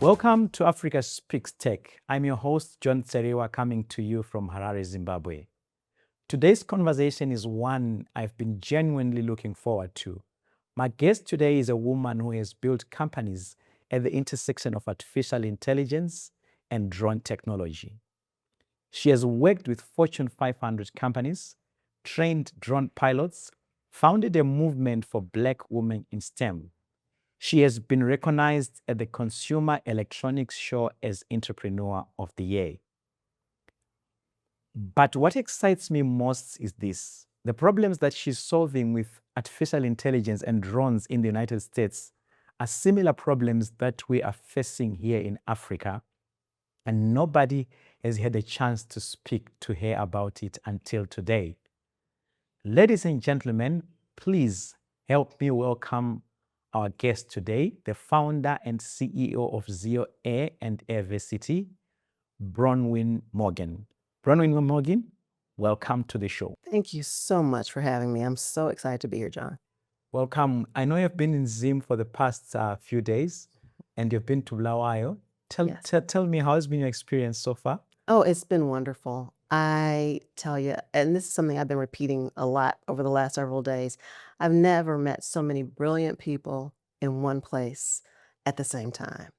Welcome to Africa Speaks Tech. I'm your host, John Tseriwa, coming to you from Harare, Zimbabwe. Today's conversation is one I've been genuinely looking forward to. My guest today is a woman who has built companies at the intersection of artificial intelligence and drone technology. She has worked with Fortune 500 companies, trained drone pilots, founded a movement for Black women in STEM. She has been recognized at the Consumer Electronics Show as Entrepreneur of the Year. But what excites me most is this: the problems that she's solving with artificial intelligence and drones in the United States are similar problems that we are facing here in Africa, and nobody has had a chance to speak to her about it until today. Ladies and gentlemen, please help me welcome our guest today, the founder and CEO of Xeo Air and Airversity, Bronwyn Morgan. Bronwyn Morgan, welcome to the show. Thank you so much for having me. I'm so excited to be here, John. Welcome. I know you've been in Zim for the past few days, and you've been to Bulawayo. Tell me, how has been your experience so far? Oh, it's been wonderful. I tell you, and this is something I've been repeating a lot over the last several days. I've never met so many brilliant people in one place at the same time.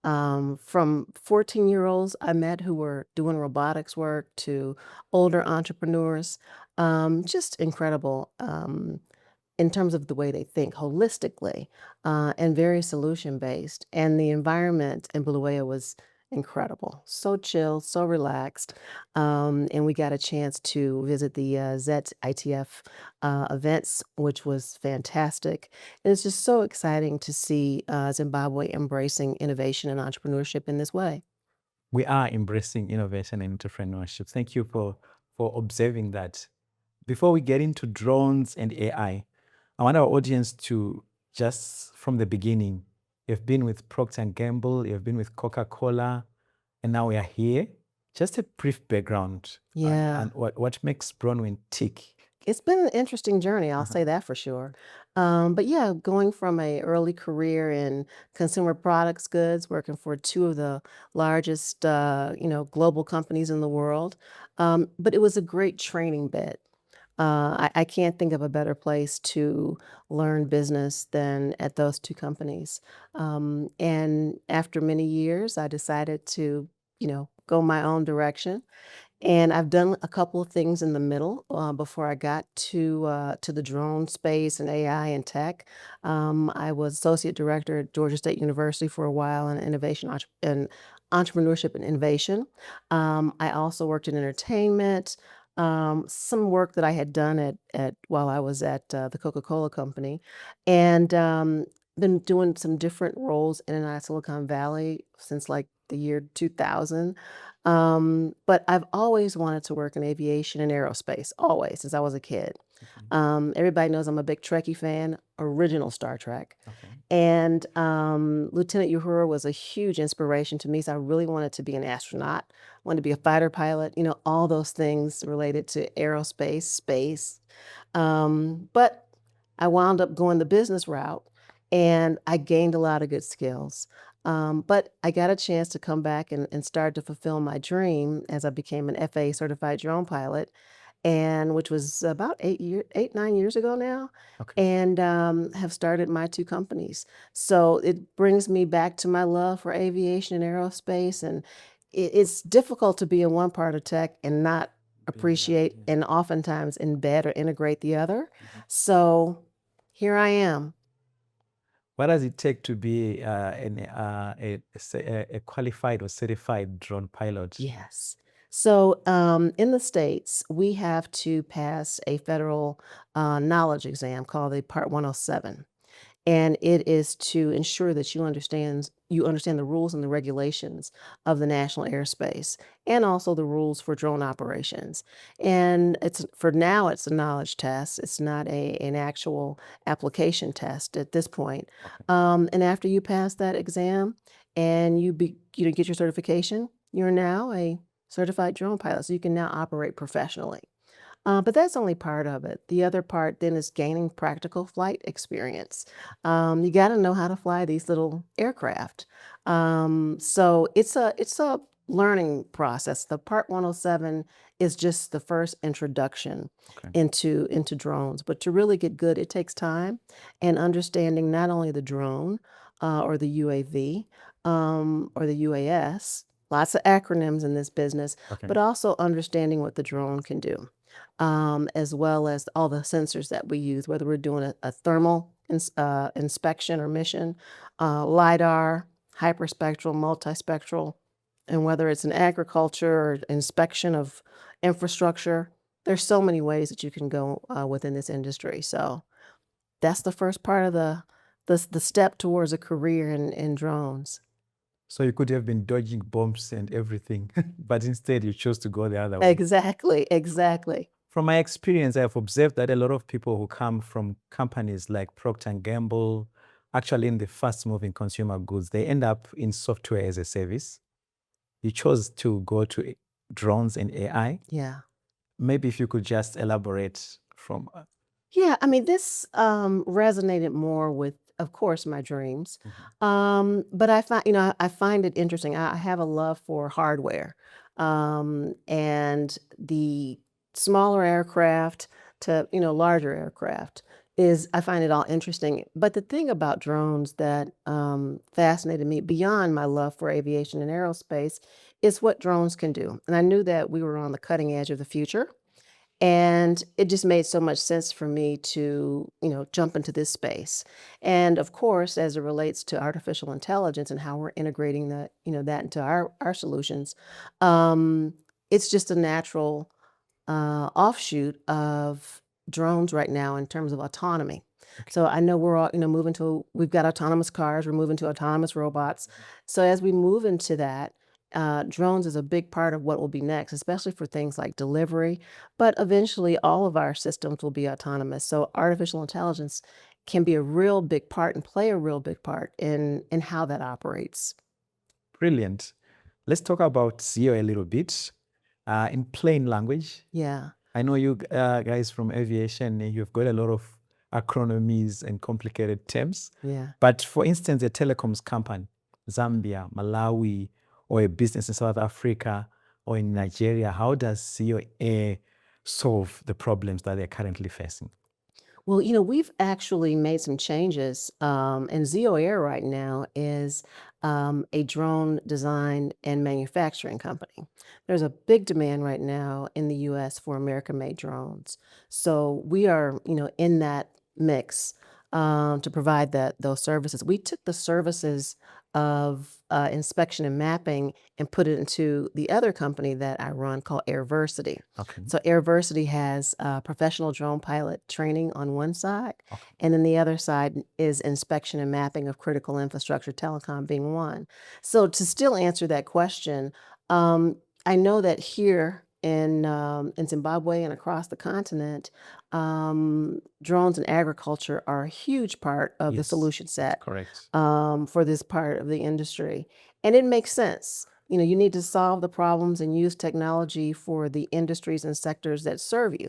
From 14-year-olds I met who were doing robotics work to older entrepreneurs, just incredible in terms of the way they think holistically and very solution-based. And the environment in Bulawayo was incredible, so chill, so relaxed. And we got a chance to visit the ZET ITF events, which was fantastic. And it's just so exciting to see Zimbabwe embracing innovation and entrepreneurship in this way. We are embracing innovation and entrepreneurship. Thank you for observing that. Before we get into drones and AI, I want our audience to, just from the beginning, you've been with Procter Gamble, you've been with Coca-Cola, and now we are here. Just a brief background Yeah. and what makes Bronwyn tick. It's been an interesting journey, I'll say that for sure. But yeah, going from a early career in consumer products goods, working for two of the largest, global companies in the world. But it was a great training bed. I can't think of a better place to learn business than at those two companies. And after many years, I decided to, go my own direction. And I've done a couple of things in the middle before I got to the drone space and AI and tech. I was associate director at Georgia State University for a while in and entrepreneurship and innovation. I also worked in entertainment. Some work that I had done at while I was at the Coca-Cola company, and been doing some different roles in and out of Silicon Valley since like the year 2000. But I've always wanted to work in aviation and aerospace, always, since I was a kid. Everybody knows I'm a big Trekkie fan, original Star Trek. Okay. And Lieutenant Uhura was a huge inspiration to me. So I really wanted to be an astronaut, wanted to be a fighter pilot, all those things related to aerospace, space. But I wound up going the business route and I gained a lot of good skills. But I got a chance to come back and start to fulfill my dream as I became an FAA-certified drone pilot, and which was about 9 years ago now, Okay. and have started my two companies. So it brings me back to my love for aviation and aerospace, and it's difficult to be in one part of tech and not appreciate yeah. and oftentimes embed or integrate the other. So here I am. What does it take to be a qualified or certified drone pilot? Yes. So in the States, we have to pass a federal knowledge exam called the Part 107. And it is to ensure that you understand the rules and the regulations of the national airspace and also the rules for drone operations. And it's a knowledge test. It's not an actual application test at this point. Okay. And after you pass that exam and get your certification, you're now a certified drone pilot. So you can now operate professionally. But that's only part of it. The other part then is gaining practical flight experience. You got to know how to fly these little aircraft. So it's a learning process. The Part 107 is just the first introduction Okay. into drones. But to really get good, it takes time and understanding not only the drone or the UAV or the UAS. Lots of acronyms in this business, Okay. but also understanding what the drone can do, as well as all the sensors that we use, whether we're doing a thermal inspection or mission, LIDAR, hyperspectral, multispectral, and whether it's an agriculture or inspection of infrastructure. There's so many ways that you can go within this industry. So that's the first part of the step towards a career in drones. So you could have been dodging bombs and everything, but instead you chose to go the other way. Exactly, exactly. From my experience, I've observed that a lot of people who come from companies like Procter Gamble, actually in the fast-moving consumer goods, they end up in software as a service. You chose to go to drones and AI. Yeah. Maybe if you could just elaborate from. Yeah, I mean, this resonated more with, of course, my dreams. But I find it interesting. I have a love for hardware, and the smaller aircraft to larger aircraft is I find it all interesting. But the thing about drones that fascinated me beyond my love for aviation and aerospace is what drones can do. And I knew that we were on the cutting edge of the future. And it just made so much sense for me to, jump into this space. And of course, as it relates to artificial intelligence and how we're integrating that into our solutions, it's just a natural offshoot of drones right now in terms of autonomy. So I know we're all, we've got autonomous cars, we're moving to autonomous robots. So as we move into that, drones is a big part of what will be next, especially for things like delivery. But eventually, all of our systems will be autonomous. So artificial intelligence can be a real big part and play a real big part in how that operates. Brilliant. Let's talk about Xeo a little bit in plain language. Yeah. I know you guys from aviation, you've got a lot of acronyms and complicated terms. Yeah. But for instance, a telecoms company, Zambia, Malawi, or a business in South Africa or in Nigeria, how does Xeo Air solve the problems that they're currently facing? Well, we've actually made some changes. And Xeo Air right now is a drone design and manufacturing company. There's a big demand right now in the US for American-made drones. So we are, in that mix to provide those services. We took the services of inspection and mapping and put it into the other company that I run called Airversity. Okay. So Airversity has professional drone pilot training on one side, Okay. and then the other side is inspection and mapping of critical infrastructure, telecom being one. So to still answer that question, I know that here in Zimbabwe and across the continent, drones and agriculture are a huge part of the Yes, solution set correct. for this part of the industry. And it makes sense. You need to solve the problems and use technology for the industries and sectors that serve you.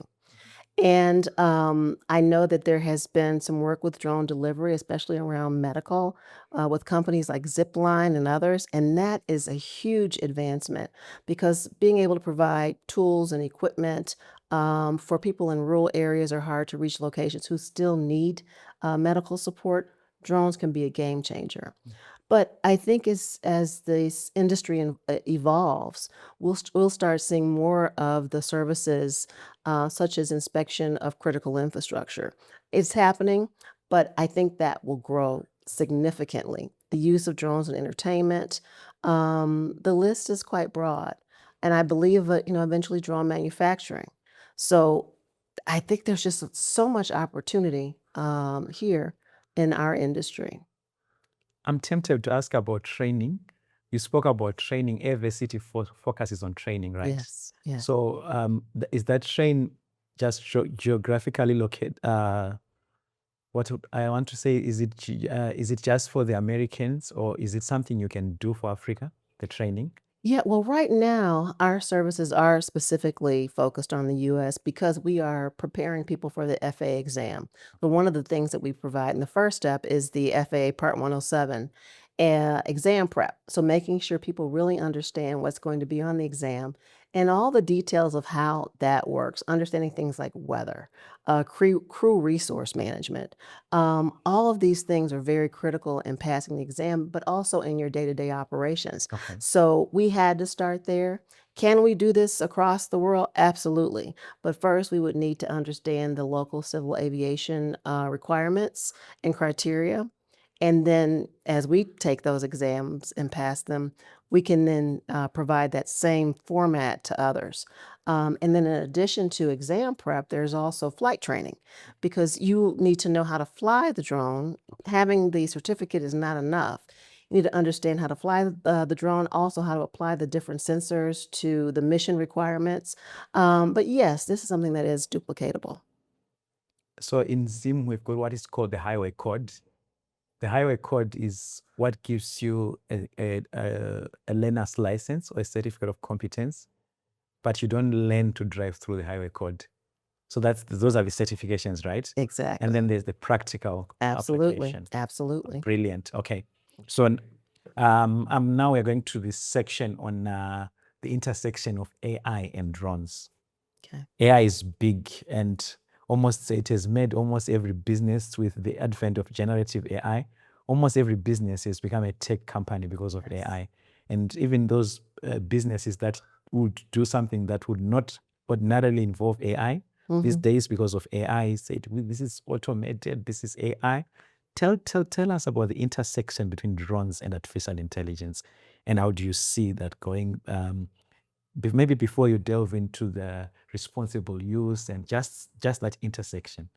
And I know that there has been some work with drone delivery, especially around medical, with companies like Zipline and others. And that is a huge advancement because being able to provide tools and equipment for people in rural areas or hard to reach locations who still need medical support, drones can be a game changer. But I think as this industry evolves, we'll start seeing more of the services, such as inspection of critical infrastructure. It's happening, but I think that will grow significantly. The use of drones in entertainment, the list is quite broad, and I believe eventually drone manufacturing. So I think there's just so much opportunity here in our industry. I'm tempted to ask about training. You spoke about training. Airversity focuses on training, right? Yes, yeah. So is that train just geographically located? I want to say, is it just for the Americans or is it something you can do for Africa, the training? Yeah, well, right now, our services are specifically focused on the US because we are preparing people for the FAA exam. But one of the things that we provide in the first step is the FAA Part 107 exam prep. So making sure people really understand what's going to be on the exam and all the details of how that works, understanding things like weather, crew resource management. All of these things are very critical in passing the exam, but also in your day-to-day operations. Okay. So we had to start there. Can we do this across the world? Absolutely. But first, we would need to understand the local civil aviation requirements and criteria. And then, as we take those exams and pass them, we can then provide that same format to others. And then, in addition to exam prep, there's also flight training because you need to know how to fly the drone. Having the certificate is not enough. You need to understand how to fly the drone, also how to apply the different sensors to the mission requirements. But yes, this is something that is duplicatable. So in Zim, we've got what is called the highway code. The highway code is what gives you a learner's license or a certificate of competence, but you don't learn to drive through the highway code. So those are the certifications, right? Exactly. And then there's the practical Absolutely. application. Absolutely. Brilliant. Okay. So now we're going to this section on the intersection of AI and drones. Okay. AI is big, and it has made almost every business with the advent of generative AI. Almost every business has become a tech company because of Yes. AI. And even those businesses that would do something that would not ordinarily involve AI, these days, because of AI, said, this is automated, this is AI. Tell us about the intersection between drones and artificial intelligence, and how do you see that going? Maybe before you delve into the responsible use and just that intersection.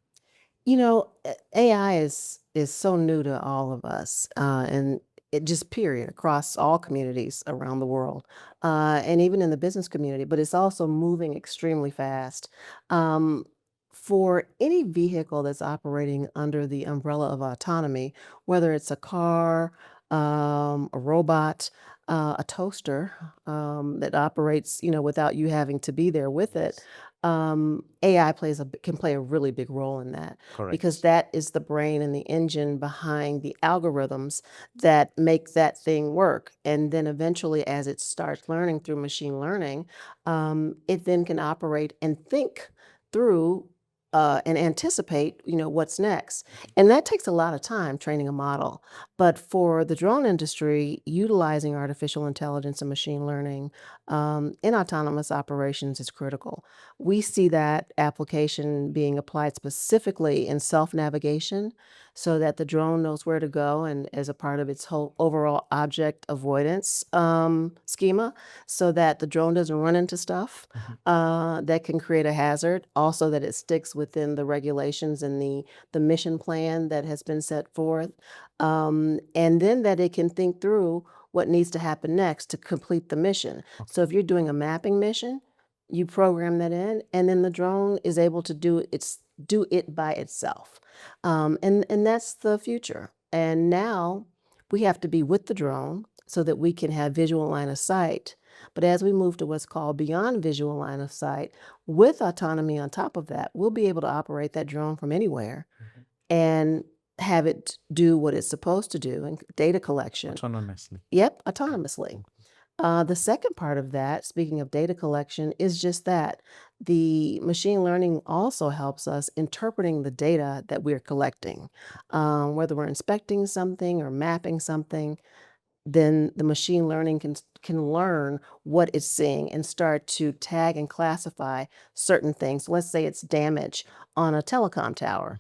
You know, AI is so new to all of us, and it just period across all communities around the world, and even in the business community. But it's also moving extremely fast. Um, for any vehicle that's operating under the umbrella of autonomy, whether it's a car, a robot, a toaster that operates, without you having to be there with it. AI can play a really big role in that because Correct. that is the brain and the engine behind the algorithms that make that thing work. And then eventually, as it starts learning through machine learning, it then can operate and think through and anticipate, what's next. And that takes a lot of time training a model. But for the drone industry, utilizing artificial intelligence and machine learning in autonomous operations is critical. We see that application being applied specifically in self-navigation so that the drone knows where to go and as a part of its whole overall object avoidance schema so that the drone doesn't run into stuff that can create a hazard. Also that it sticks within the regulations and the mission plan that has been set forth. And then that it can think through what needs to happen next to complete the mission. So if you're doing a mapping mission, you program that in, and then the drone is able to do it by itself. And that's the future. And now we have to be with the drone so that we can have visual line of sight. But as we move to what's called beyond visual line of sight, with autonomy on top of that, we'll be able to operate that drone from anywhere and have it do what it's supposed to do in data collection. Autonomously. Yep, autonomously. The second part of that, speaking of data collection, is just that the machine learning also helps us interpreting the data that we're collecting. Whether we're inspecting something or mapping something, then the machine learning can learn what it's seeing and start to tag and classify certain things. Let's say it's damage on a telecom tower.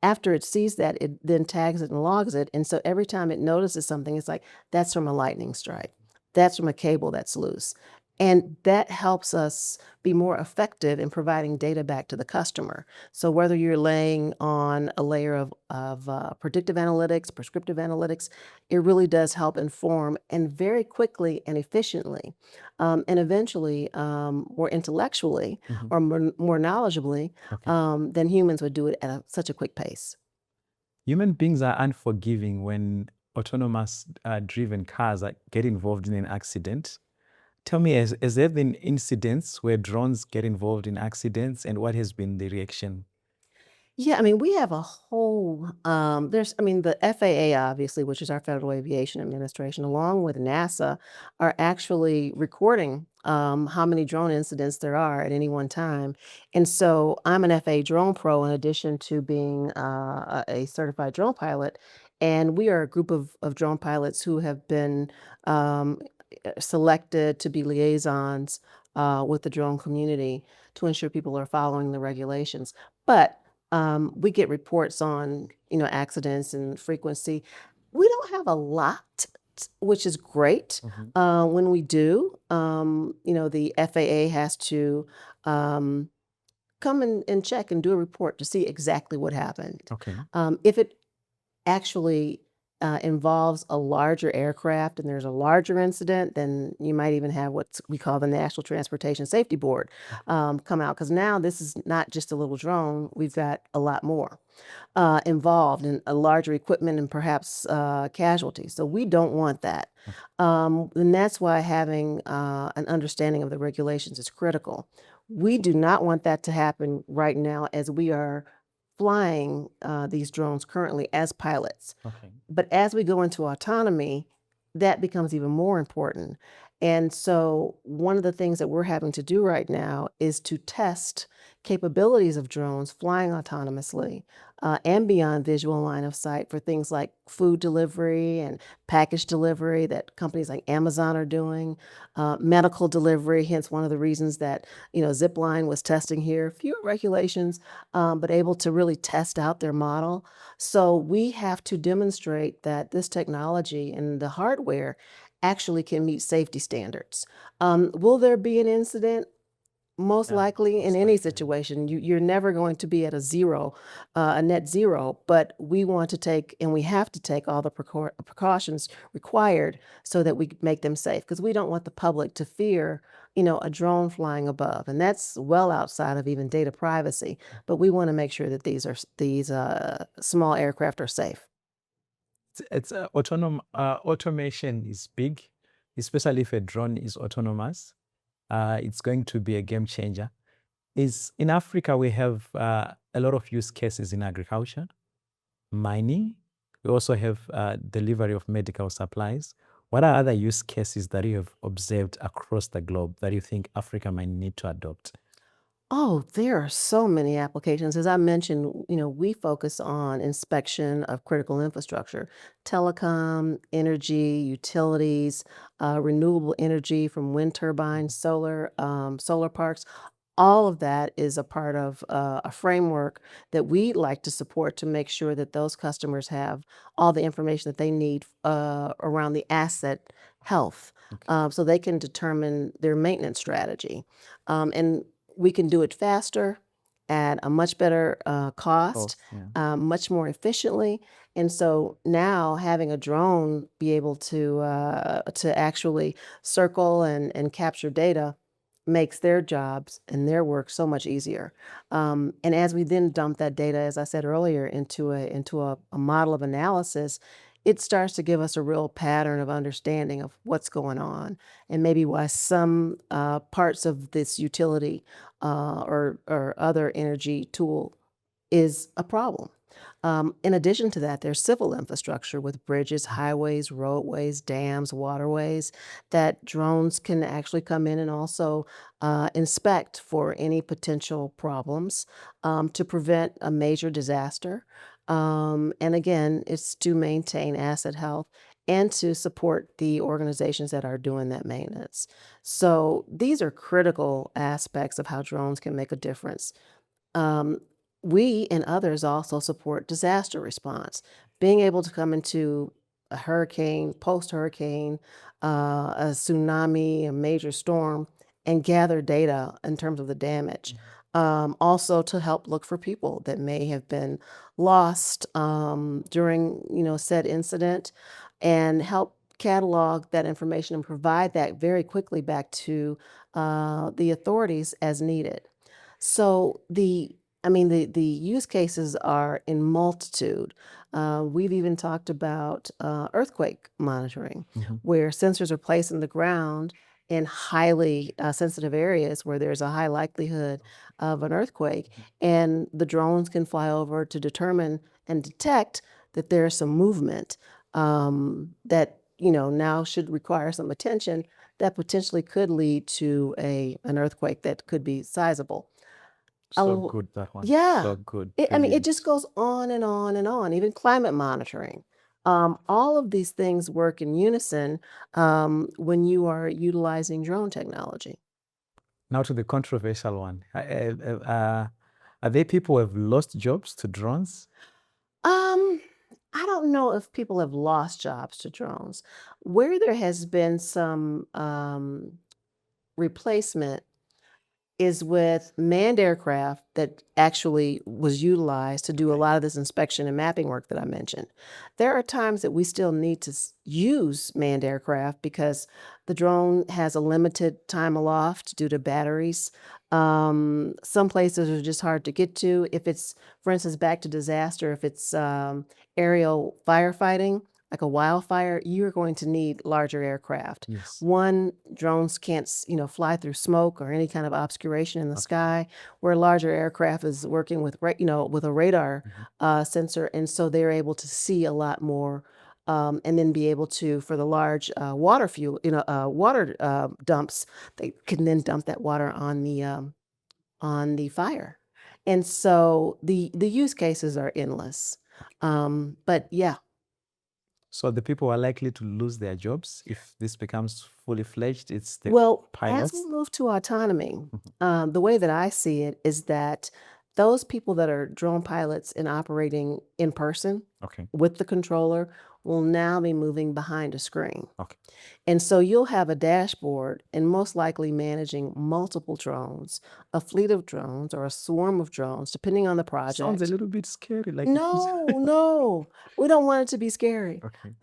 After it sees that, it then tags it and logs it. And so every time it notices something, it's like, that's from a lightning strike. That's from a cable that's loose. And that helps us be more effective in providing data back to the customer. So whether you're laying on a layer of predictive analytics, prescriptive analytics, it really does help inform and very quickly and efficiently, and eventually more intellectually or more knowledgeably than humans would do it at such a quick pace. Human beings are unforgiving when autonomous driven cars get involved in an accident. Tell me, has there been incidents where drones get involved in accidents, and what has been the reaction? Yeah, I mean, we have a whole, the FAA, obviously, which is our Federal Aviation Administration, along with NASA, are actually recording how many drone incidents there are at any one time. And so I'm an FAA drone pro in addition to being a certified drone pilot. And we are a group of drone pilots who have been um, selected to be liaisons with the drone community to ensure people are following the regulations. But we get reports on, accidents and frequency. We don't have a lot, which is great. Mhm. When we do, the FAA has to um, come and check and do a report to see exactly what happened. Okay. If it actually involves a larger aircraft and there's a larger incident, then you might even have what we call the National Transportation Safety Board come out, because now this is not just a little drone. We've got a lot more involved in a larger equipment and perhaps casualties. So we don't want that. And that's why having an understanding of the regulations is critical. We do not want that to happen right now as we are flying these drones currently as pilots. Okay. But as we go into autonomy, that becomes even more important. And so, one of the things that we're having to do right now is to test capabilities of drones flying autonomously and beyond visual line of sight for things like food delivery and package delivery that companies like Amazon are doing, medical delivery. Hence, one of the reasons that Zipline was testing here. Fewer regulations, but able to really test out their model. So we have to demonstrate that this technology and the hardware actually can meet safety standards. Will there be an incident? Most Yeah, likely in most any likely. situation. You're never going to be at a net zero, but we want to take and we have to take all the precautions required so that we make them safe, because we don't want the public to fear, a drone flying above. And that's well outside of even data privacy. But we want to make sure that these small aircraft are safe. Automation is big, especially if a drone is autonomous. It's going to be a game changer. In Africa, we have a lot of use cases in agriculture, mining. We also have delivery of medical supplies. What are other use cases that you have observed across the globe that you think Africa might need to adopt? Oh, there are so many applications. As I mentioned, we focus on inspection of critical infrastructure, telecom, energy, utilities, renewable energy from wind turbines, solar parks. All of that is a part of a framework that we like to support to make sure that those customers have all the information that they need around the asset health, Okay. so they can determine their maintenance strategy. And we can do it faster at a much better cost, Cost, yeah. much more efficiently. And so now having a drone be able to actually circle and capture data makes their jobs and their work so much easier. And as we then dump that data, as I said earlier, into a model of analysis, it starts to give us a real pattern of understanding of what's going on, and maybe why some parts of this utility or other energy tool is a problem. In addition to that, there's civil infrastructure with bridges, highways, roadways, dams, waterways that drones can actually come in and also inspect for any potential problems to prevent a major disaster. And again, it's to maintain asset health and to support the organizations that are doing that maintenance. So these are critical aspects of how drones can make a difference. Um, we and others also support disaster response, being able to come into a hurricane, post hurricane, a tsunami, a major storm, and gather data in terms of the damage. Also to help look for people that may have been lost during said incident, and help catalog that information and provide that very quickly back to the authorities as needed. So the use cases are in multitude. We've even talked about earthquake monitoring, Mhm. where sensors are placed in the ground in highly sensitive areas where there's a high likelihood of an earthquake. And the drones can fly over to determine and detect that there's some movement that, now should require some attention that potentially could lead to an earthquake that could be sizable. So Oh, good, that one. yeah. So good. I mean, it just Brilliant. goes on and on and on, even climate monitoring. All of these things work in unison when you are utilizing drone technology. Now to the controversial one. Are there people who have lost jobs to drones? Um, I don't know if people have lost jobs to drones. Where there has been some replacement is with manned aircraft that actually was utilized to do a lot of this inspection and mapping work that I mentioned. There are times that we still need to use manned aircraft because the drone has a limited time aloft due to batteries. Some places are just hard to get to. If it's, for instance, back to disaster, if it's aerial firefighting, like a wildfire, you're going to need larger aircraft. Yes. One, drones can't, fly through smoke or any kind of obscuration in the Okay. sky, where a larger aircraft is working with, with a radar sensor, and so they're able to see a lot more, and then be able to, for the large water fuel, water dumps, they can then dump that water on the fire, and so the use cases are endless. But yeah. So the people who are likely to lose their jobs if this becomes fully fledged, it's the Well, as pilots. we move to autonomy, the way that I see it is that those people that are drone pilots and operating in person Okay. with the controller will now be moving behind a screen. Okay. And so you'll have a dashboard and most likely managing multiple drones, a fleet of drones or a swarm of drones, depending on the Sounds a project. little bit scary, like it is. No, we don't want it to be scary. Okay.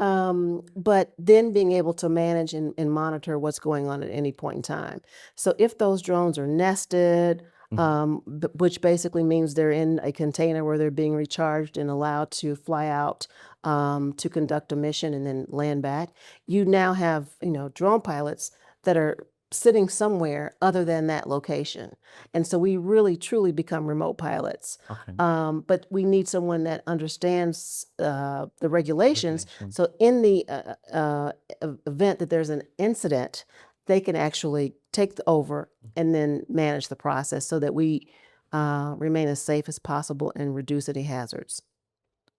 But then being able to manage and monitor what's going on at any point in time. So if those drones are nested, which basically means they're in a container where they're being recharged and allowed to fly out to conduct a mission and then land back, you now have, drone pilots that are sitting somewhere other than that location. And so we really truly become remote pilots. Okay. But we need someone that understands the regulations. Regulations. So in the event that there's an incident, they can actually take over and then manage the process so that we remain as safe as possible and reduce any hazards.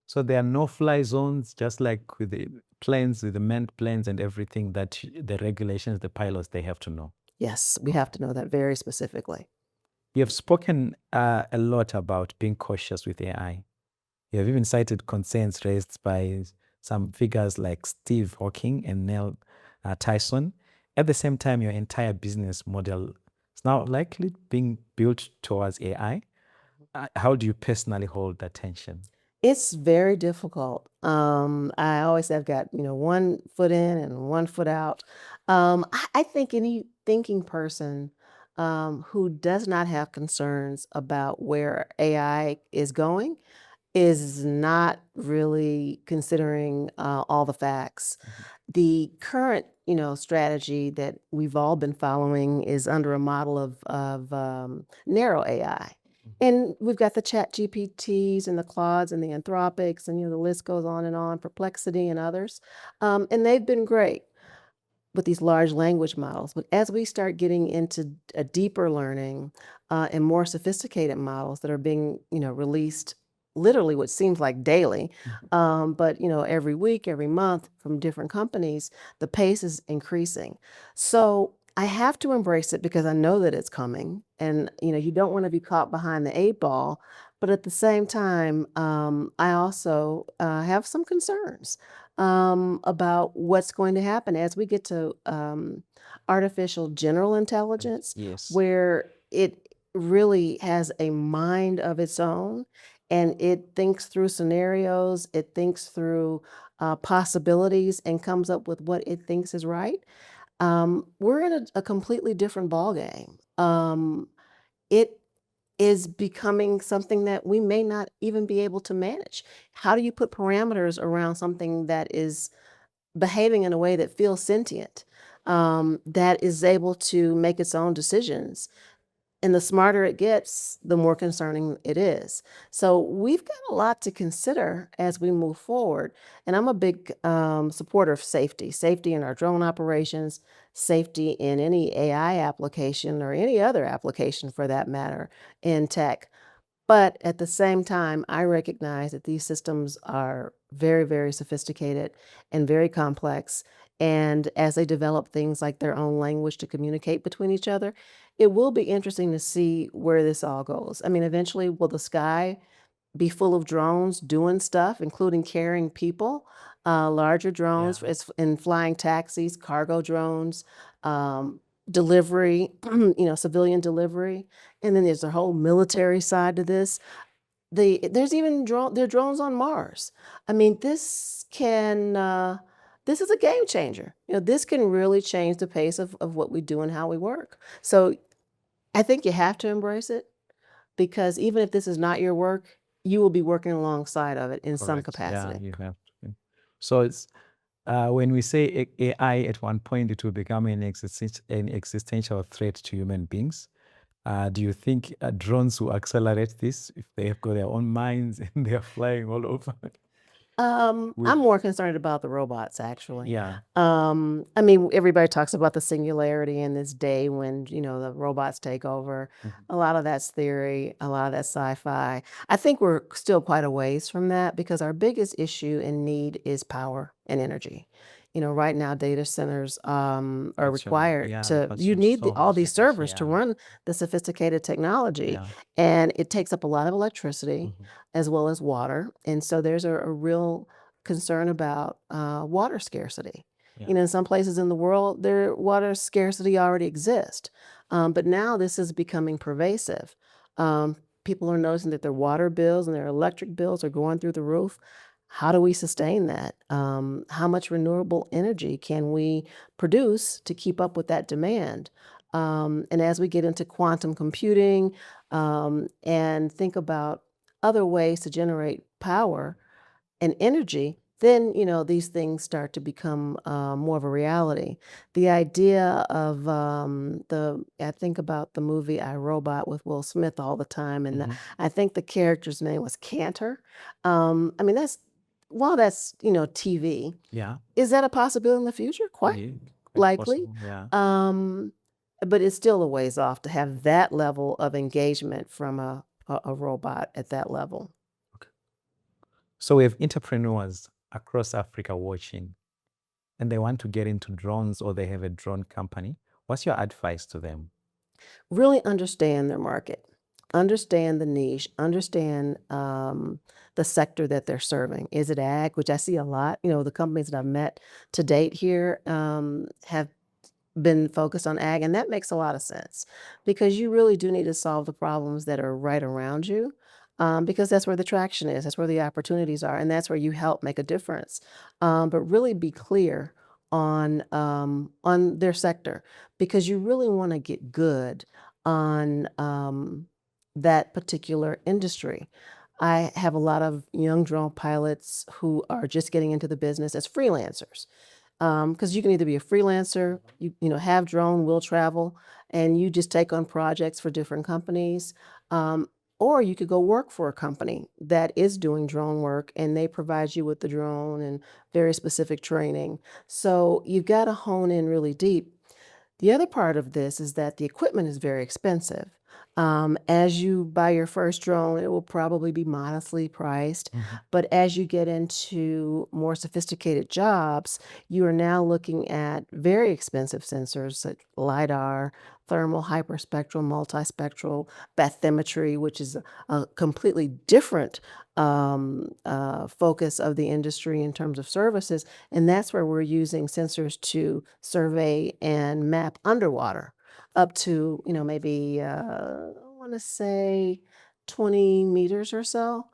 So there are no fly zones, just like with the planes, with the manned planes and everything, that the regulations, the pilots, they have to know. Yes, we have to know that very specifically. You have spoken a lot about being cautious with AI. You have even cited concerns raised by some figures like Steve Hawking and Neil Tyson. At the same time, your entire business model is now likely being built towards AI. How do you personally hold that tension? It's very difficult. I always have got, one foot in and one foot out. I think any thinking person who does not have concerns about where AI is going is not really considering all the facts. The current, strategy that we've all been following is under a model of narrow AI. And we've got the chat GPTs and the Claudes and the Anthropics, and the list goes on and on, Perplexity and others. And they've been great with these large language models. But as we start getting into a deeper learning and more sophisticated models that are being, released literally what seems like daily, but every week, every month from different companies, the pace is increasing. So I have to embrace it because I know that it's coming, and you don't want to be caught behind the eight ball. But at the same time, I also have some concerns about what's going to happen as we get to artificial general intelligence, Yes. where it really has a mind of its own and it thinks through scenarios, it thinks through possibilities, and comes up with what it thinks is right. We're in a completely different ballgame. It is becoming something that we may not even be able to manage. How do you put parameters around something that is behaving in a way that feels sentient? that is able to make its own decisions. And the smarter it gets, the more concerning it is. So we've got a lot to consider as we move forward. And I'm a big supporter of safety in our drone operations, safety in any AI application or any other application for that matter in tech. But at the same time, I recognize that these systems are very, very sophisticated and very complex. And as they develop things like their own language to communicate between each other, it will be interesting to see where this all goes. I mean, eventually, will the sky be full of drones doing stuff, including carrying people, larger drones Yeah. in flying taxis, cargo drones, delivery, civilian delivery. And then there's a whole military side to this. There's even there are drones on Mars. I mean, this is a game changer. This can really change the pace of what we do and how we work. So I think you have to embrace it because even if this is not your work, you will be working alongside of it in some Correct. Yeah, capacity. you have to. So it's when we say AI, at one point it will become an existential threat to human beings. Do you think drones will accelerate this if they have got their own minds and they are flying all over? I'm With more concerned about the robots, actually. yeah, I mean, everybody talks about the singularity in this day when, the robots take over. mhm, A lot of that's theory, a lot of that's sci-fi. I think we're still quite a ways from that because our biggest issue and need is power and energy. Right now data centers are required you consume need so all much these energy. servers to Yeah, run the sophisticated technology, yeah. and it takes up a lot of electricity Mhm. as well as water. And so there's a real concern about water scarcity. Yeah. In some places in the world, there water scarcity already exists, but now this is becoming pervasive. Um, People are noticing that their water bills and their electric bills are going through the roof. How do we sustain that? How much renewable energy can we produce to keep up with that demand? And as we get into quantum computing and think about other ways to generate power and energy, then these things start to become more of a reality. The idea of I think about the movie I, Robot with Will Smith all the time, and Mhm. I think the character's name was Cantor. I mean, that's TV. Yeah, Is that a possibility in the future? Quite yeah, quite likely. possible. Yeah. Um, but it's still a ways off to have that level of engagement from a robot at that level. Okay. So we have entrepreneurs across Africa watching, and they want to get into drones or they have a drone company. What's your advice to them? Really understand their market, understand the niche, understand the sector that they're serving. Is it ag, which I see a lot? The companies that I've met to date here have been focused on ag, and that makes a lot of sense because you really do need to solve the problems that are right around you. Because that's where the traction is, that's where the opportunities are, and that's where you help make a difference. But really be clear on their sector because you really want to get good on that particular industry. I have a lot of young drone pilots who are just getting into the business as freelancers because you can either be a freelancer, have drone, will travel, and you just take on projects for different companies, um, or you could go work for a company that is doing drone work and they provide you with the drone and very specific training. So you've got to hone in really deep. The other part of this is that the equipment is very expensive. As you buy your first drone, it will probably be modestly priced. Mhm. But as you get into more sophisticated jobs, you are now looking at very expensive sensors such LiDAR, thermal, hyperspectral, multispectral, bathymetry, which is a completely different focus of the industry in terms of services. And that's where we're using sensors to survey and map underwater up to, maybe, I want to say 20 meters or so.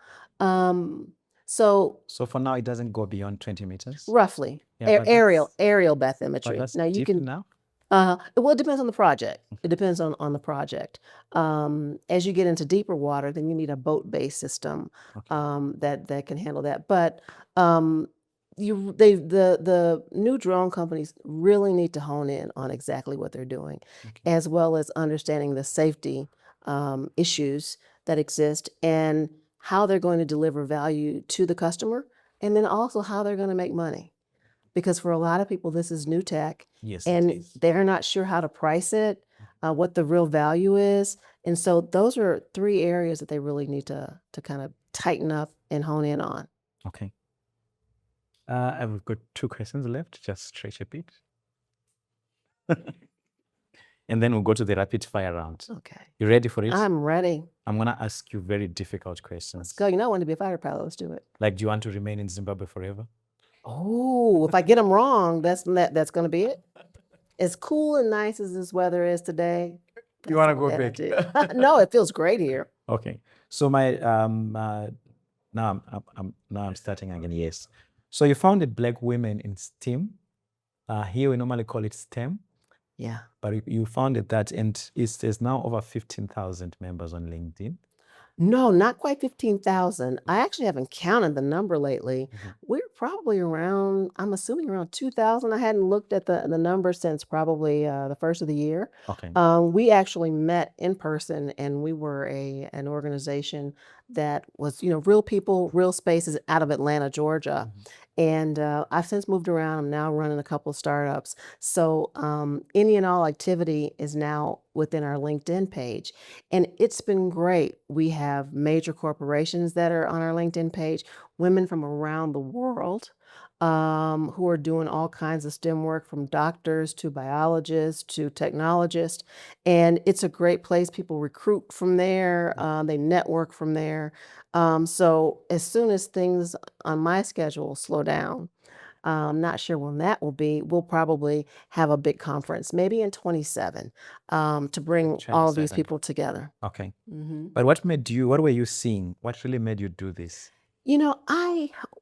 So So for now, it doesn't go beyond 20 meters. roughly Yeah, but aerial but bathymetry. that's Now you deep can, enough. well, it depends on the project. It depends on the project. As you get into deeper water, then you need a boat-based system Okay. that can handle that. But um, the new drone companies really need to hone in on exactly what they're doing, Okay. as well as understanding the safety issues that exist and how they're going to deliver value to the customer, and then also how they're going to make money. Because for a lot of people, this is new tech, Yes, it and is. they're not sure how to price it, what the real value is, and so those are 3 areas that they really need to kind of tighten up and hone in on. Okay. I've got 2 questions left. Just stretch a bit. And then we'll go to the rapid fire round. Okay. You ready for it? I'm ready. I'm going to ask you very difficult Let's questions. go. You know I want to be a fighter pilot. Let's do it. Like, do you want to remain in Zimbabwe forever? Oh, if I get them wrong, that's going to be it. As cool and nice as this weather is today, You that's want to all go that back? I do. No, it feels great here. Okay. So my now I'm starting again. Yes. So you founded Black Women in STEM. Here we normally call it STEM, Yeah. but you founded that, and there's now over 15,000 members on LinkedIn. No, not quite 15,000. I actually haven't counted the number lately. Mhm. We're probably around, I'm assuming around 2,000. I hadn't looked at the number since probably the first of the year. Okay. We actually met in person, and we were an organization that was, real people, real spaces out of Atlanta, Georgia. Mhm. And I've since moved around. I'm now running a couple of startups. So any and all activity is now within our LinkedIn page. And it's been great. We have major corporations that are on our LinkedIn page, women from around the world who are doing all kinds of STEM work, from doctors to biologists to technologists. And it's a great place. People recruit from there, they network from there. So as soon as things on my schedule slow down, I'm not sure when that will be. We'll probably have a big conference, maybe in 27, to bring all of these 27. people together. Okay. hmm But what were you seeing? What really made you do this?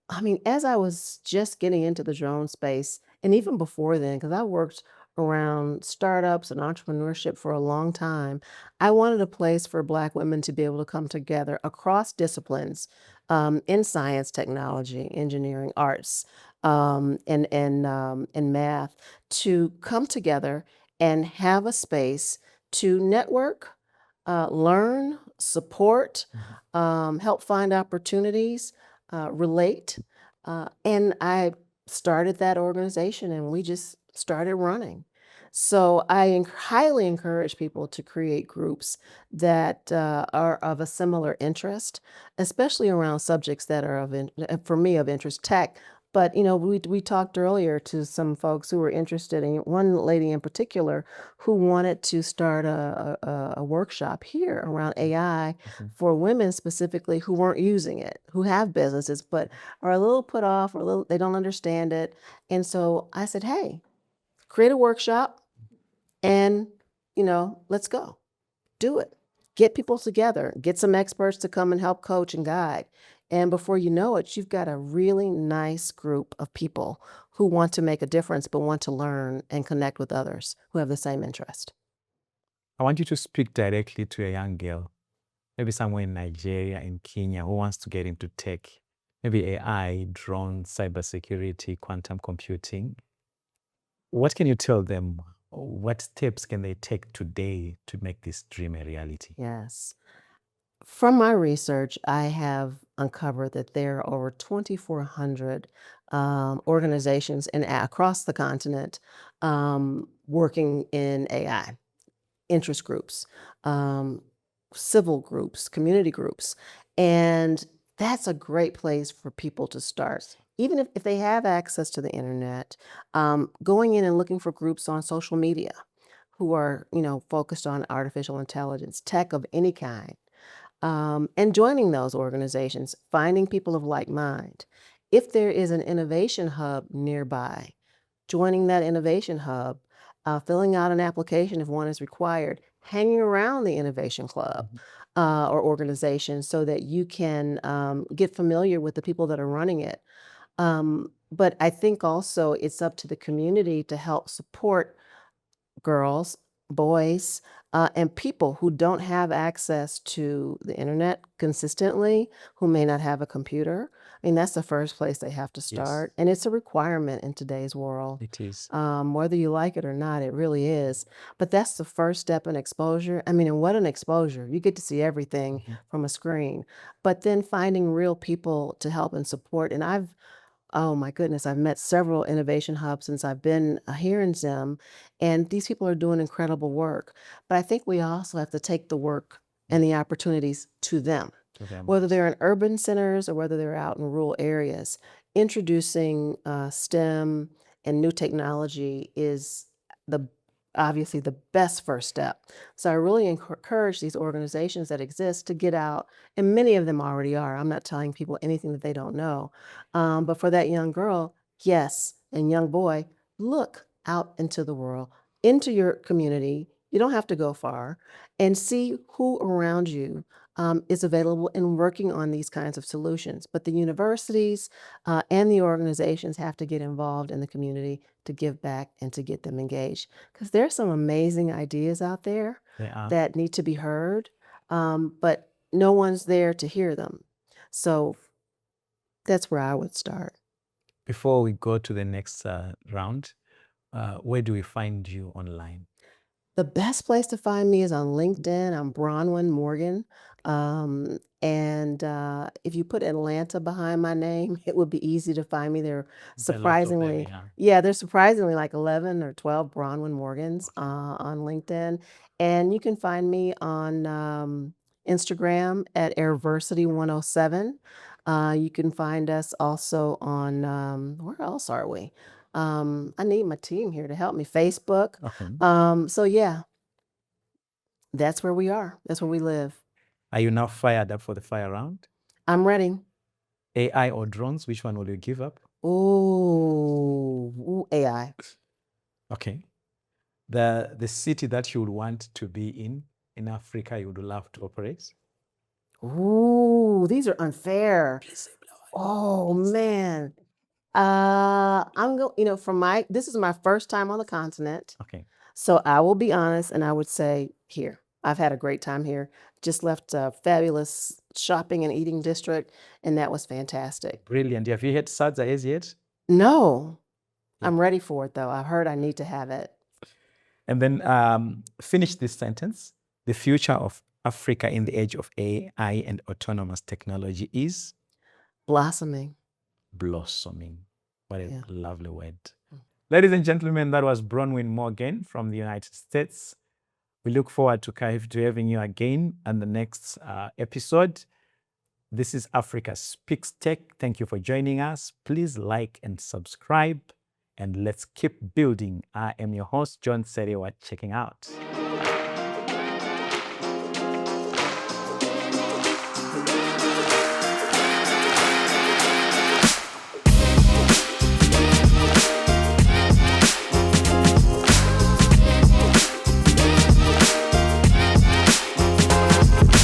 I mean, as I was just getting into the drone space, and even before then, because I worked around startups and entrepreneurship for a long time, I wanted a place for Black women to be able to come together across disciplines, in science, technology, engineering, arts, and math, to come together and have a space to network, learn, support, help find opportunities, relate. And I started that organization, and we just started running. So I highly encourage people to create groups that are of a similar interest, especially around subjects that are for me, of interest, tech. But we talked earlier to some folks who were interested in one lady in particular who wanted to start a workshop here around AI Mhm. for women specifically who weren't using it, who have businesses but are a little put off, or they don't understand it. And so I said, hey, create a workshop, and let's go. Do it. Get people together, get some experts to come and help coach and guide. And before you know it, you've got a really nice group of people who want to make a difference but want to learn and connect with others who have the same interest. I want you to speak directly to a young girl, maybe somewhere in Nigeria, in Kenya, who wants to get into tech, maybe AI, drones, cybersecurity, quantum computing. What can you tell them? What steps can they take today to make this dream a reality? Yes. From my research, I have uncovered that there are over 2,400 organizations across the continent working in AI, interest groups, um, civil groups, community groups. And that's a great place for people to start. Even if they have access to the internet, going in and looking for groups on social media who are, focused on artificial intelligence, tech of any kind, and joining those organizations, finding people of like mind. If there is an innovation hub nearby, joining that innovation hub, filling out an application if one is required, hanging around the innovation club or organization so that you can get familiar with the people that are running it. But I think also it's up to the community to help support girls, boys, and people who don't have access to the internet consistently, who may not have a computer. I mean, that's the first place they have to Yes, start, and it's a requirement in today's world. it is. Whether you like it or not, it really is. But that's the first step in exposure. I mean, and what an exposure. You get to see everything Mhm. from a screen, but then finding real people to help and support. And oh my goodness, I've met several innovation hubs since I've been here in Zim, and these people are doing incredible work. But I think we also have to take the work and the opportunities to them, To them. whether they're in urban centers or whether they're out in rural areas. Introducing STEM and new technology is the obviously the best first step. So I really encourage these organizations that exist to get out, and many of them already are. I'm not telling people anything that they don't know. But for that young girl, yes, and young boy, look out into the world, into your community. You don't have to go far, and see who around you is available and working on these kinds of solutions. But the universities and the organizations have to get involved in the community to give back and to get them engaged. Because there's some amazing ideas out there They are. that need to be heard, but no one's there to hear them. So that's where I would start. Before we go to the next round, where do we find you online? The best place to find me is on LinkedIn. I'm Bronwyn Morgan. And if you put Atlanta behind my name, it would be easy to find me. There are There are lots of them, surprisingly, yeah. yeah, there's surprisingly like 11 or 12 Bronwyn Morgans on LinkedIn. And you can find me on Instagram at Airversity 107. You can find us also on, where else are we? I need my team here to help me. Facebook. Okay. So yeah, that's where we are. That's where we live. Are you now fired up for the fire round? I'm ready. AI or drones? Which one will you give up? Ooh, AI. Okay. The city that you would want to be in Africa, you would love to operate? Ooh, these are unfair. Oh man. I'm going, this is my first time on the continent. Okay. So I will be honest and I would say here. I've had a great time here. Just left a fabulous shopping and eating district, and that was fantastic. Brilliant. Have you had Sadza as yet? No, Yeah. I'm ready for it though. I've heard I need to have it. And then finish this sentence. The future of Africa in the age of AI and autonomous technology is Blossoming. blossoming. What a Yeah. lovely word. Mm. Ladies and gentlemen, that was Bronwyn Morgan from the United States. We look forward to having you again on the next episode. This is Africa Speaks Tech. Thank you for joining us. Please like and subscribe, and let's keep building. I am your host, John Tseriwa, checking out.